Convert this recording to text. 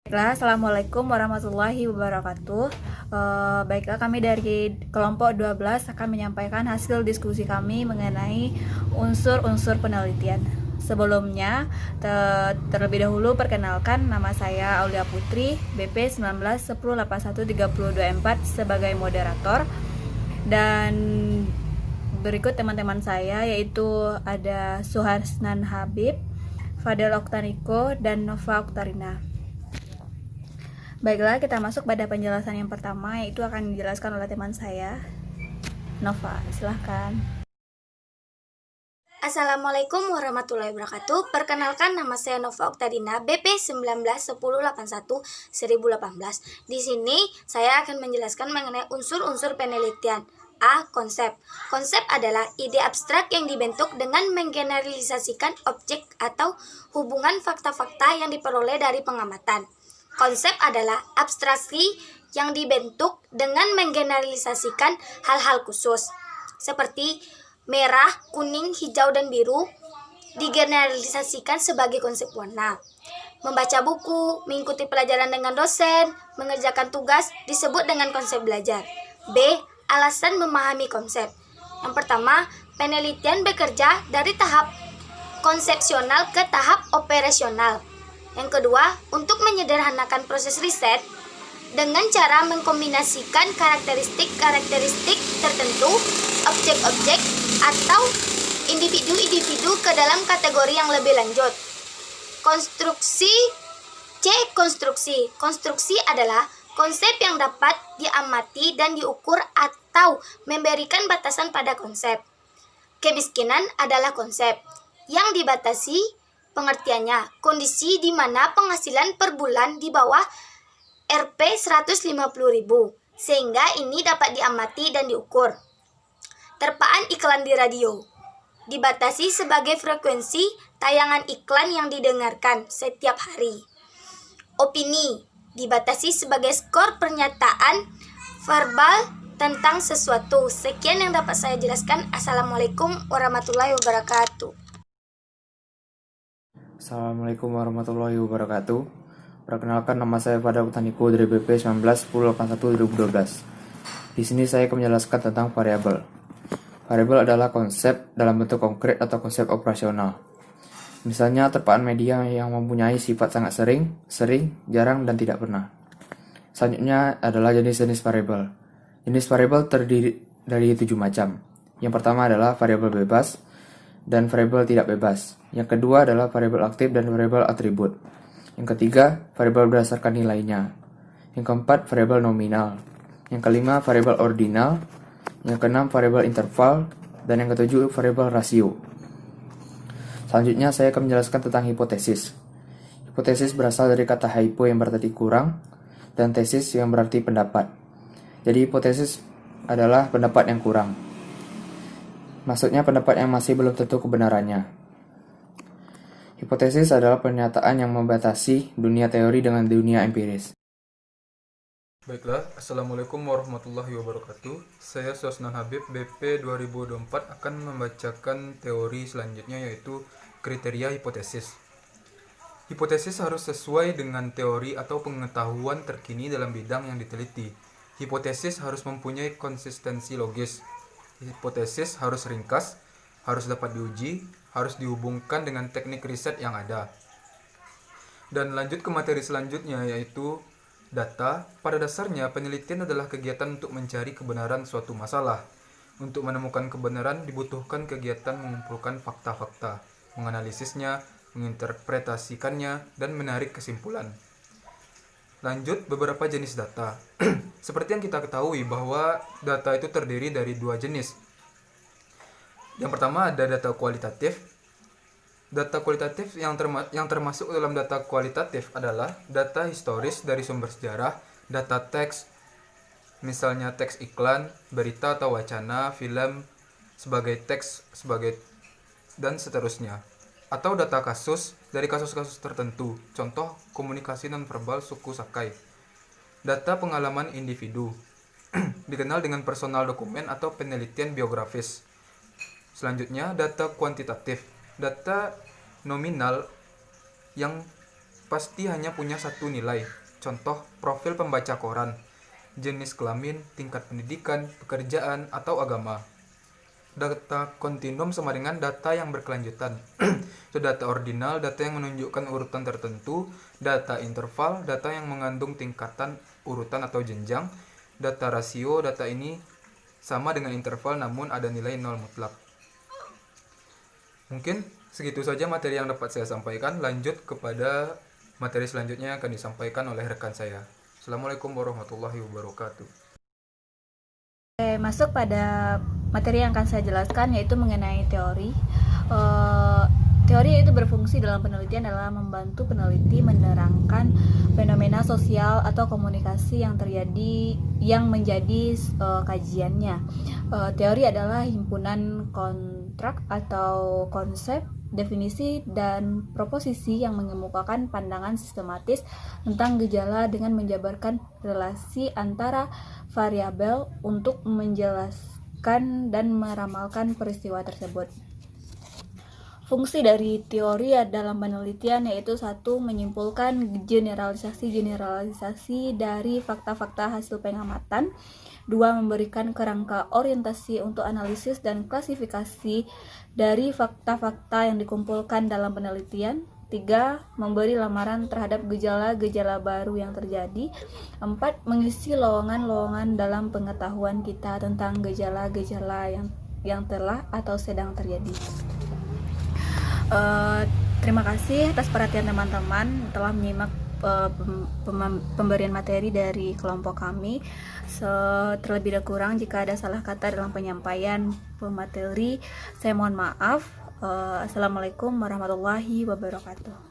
Baiklah, Assalamualaikum warahmatullahi wabarakatuh. Baiklah, kami dari kelompok 12 akan menyampaikan hasil diskusi kami mengenai unsur-unsur penelitian. Sebelumnya, terlebih dahulu perkenalkan, nama saya Aulia Putri, BP 1910813224 sebagai moderator. Dan berikut teman-teman saya, yaitu ada Suharsnan Habib, Fadel Oktaniko, dan Nova Oktarina. Baiklah, kita masuk pada penjelasan yang pertama, yaitu akan dijelaskan oleh teman saya, Nova. Silahkan. Assalamualaikum warahmatullahi wabarakatuh. Perkenalkan, nama saya Nova Oktadina, BP 1910811018. Di sini saya akan menjelaskan mengenai unsur-unsur penelitian. A. Konsep. Konsep adalah ide abstrak yang dibentuk dengan menggeneralisasikan objek atau hubungan fakta-fakta yang diperoleh dari pengamatan. Konsep adalah abstraksi yang dibentuk dengan menggeneralisasikan hal-hal khusus, seperti merah, kuning, hijau, dan biru digeneralisasikan sebagai konsep warna. Membaca buku, mengikuti pelajaran dengan dosen, mengerjakan tugas disebut dengan konsep belajar. B. Alasan memahami konsep. Yang pertama, penelitian bekerja dari tahap konsepsional ke tahap operasional. Yang kedua, untuk menyederhanakan proses riset dengan cara mengkombinasikan karakteristik-karakteristik tertentu, objek-objek, atau individu-individu ke dalam kategori yang lebih lanjut. Konstruksi. C. Konstruksi. Konstruksi adalah konsep yang dapat diamati dan diukur atau memberikan batasan pada konsep. Kemiskinan adalah konsep yang dibatasi pengertiannya, kondisi di mana penghasilan per bulan di bawah Rp 150.000, sehingga ini dapat diamati dan diukur. Terpaan iklan di radio dibatasi sebagai frekuensi tayangan iklan yang didengarkan setiap hari. Opini dibatasi sebagai skor pernyataan verbal tentang sesuatu. Sekian yang dapat saya jelaskan. Assalamualaikum warahmatullahi wabarakatuh. Assalamualaikum warahmatullahi wabarakatuh. Perkenalkan, nama saya Fadel Oktaniko dari BP 1910812012. Di sini saya akan menjelaskan tentang variabel. Variabel adalah konsep dalam bentuk konkret atau konsep operasional. Misalnya terpaan media yang mempunyai sifat sangat sering, jarang, dan tidak pernah. Selanjutnya adalah jenis-jenis variabel. Jenis variabel terdiri dari 7 macam. Yang pertama adalah variabel bebas dan variabel tidak bebas. Yang kedua adalah variabel aktif dan variabel atribut. Yang ketiga, variabel berdasarkan nilainya. Yang keempat, variabel nominal. Yang kelima, variabel ordinal. Yang keenam, variabel interval. Dan yang ketujuh, variabel rasio. Selanjutnya, saya akan menjelaskan tentang hipotesis. Hipotesis berasal dari kata hypo yang berarti kurang, dan tesis yang berarti pendapat. Jadi, hipotesis adalah pendapat yang kurang. Maksudnya pendapat yang masih belum tentu kebenarannya. Hipotesis adalah pernyataan yang membatasi dunia teori dengan dunia empiris. Baiklah, Assalamualaikum warahmatullahi wabarakatuh. Saya Suharsnan Habib, BP 2024 akan membacakan teori selanjutnya, yaitu kriteria hipotesis. Hipotesis harus sesuai dengan teori atau pengetahuan terkini dalam bidang yang diteliti. Hipotesis harus mempunyai konsistensi logis. Hipotesis harus ringkas, harus dapat diuji, harus dihubungkan dengan teknik riset yang ada. Dan lanjut ke materi selanjutnya, yaitu data. Pada dasarnya, penelitian adalah kegiatan untuk mencari kebenaran suatu masalah. Untuk menemukan kebenaran dibutuhkan kegiatan mengumpulkan fakta-fakta, menganalisisnya, menginterpretasikannya, dan menarik kesimpulan. Lanjut, beberapa jenis data. Seperti yang kita ketahui bahwa data itu terdiri dari 2 jenis. Yang pertama ada data kualitatif. Data kualitatif yang termasuk dalam data kualitatif adalah data historis dari sumber sejarah, data teks, misalnya teks iklan, berita atau wacana, film, sebagai teks, dan seterusnya. Atau data kasus dari kasus-kasus tertentu, contoh komunikasi nonverbal suku Sakai. Data pengalaman individu, dikenal dengan personal dokumen atau penelitian biografis. Selanjutnya, data kuantitatif, data nominal yang pasti hanya punya satu nilai. Contoh, profil pembaca koran, jenis kelamin, tingkat pendidikan, pekerjaan, atau agama. Data kontinum sama dengan data yang berkelanjutan. Itu data ordinal, data yang menunjukkan urutan tertentu, data interval, data yang mengandung tingkatan urutan atau jenjang, data rasio, data ini sama dengan interval namun ada nilai 0 mutlak. Mungkin segitu saja materi yang dapat saya sampaikan. Lanjut kepada materi selanjutnya yang akan disampaikan oleh rekan saya. Assalamualaikum warahmatullahi wabarakatuh. Masuk pada materi yang akan saya jelaskan, yaitu mengenai teori. Teori itu berfungsi dalam penelitian dalam membantu peneliti menerangkan fenomena sosial atau komunikasi yang terjadi yang menjadi kajiannya. Teori adalah himpunan kontrak atau konsep, definisi, dan proposisi yang mengemukakan pandangan sistematis tentang gejala dengan menjabarkan relasi antara variabel untuk menjelaskan dan meramalkan peristiwa tersebut. Fungsi dari teori dalam penelitian yaitu 1. Menyimpulkan generalisasi dari fakta-fakta hasil pengamatan. 2. Memberikan kerangka orientasi untuk analisis dan klasifikasi dari fakta-fakta yang dikumpulkan dalam penelitian. 3. Memberi lamaran terhadap gejala-gejala baru yang terjadi. 4. Mengisi lowongan-lowongan dalam pengetahuan kita tentang gejala-gejala yang telah atau sedang terjadi. Terima kasih atas perhatian teman-teman telah menyimak pemberian materi dari kelompok kami. Terlebih dan kurang jika ada salah kata dalam penyampaian pemateri, saya mohon maaf. Assalamualaikum warahmatullahi wabarakatuh.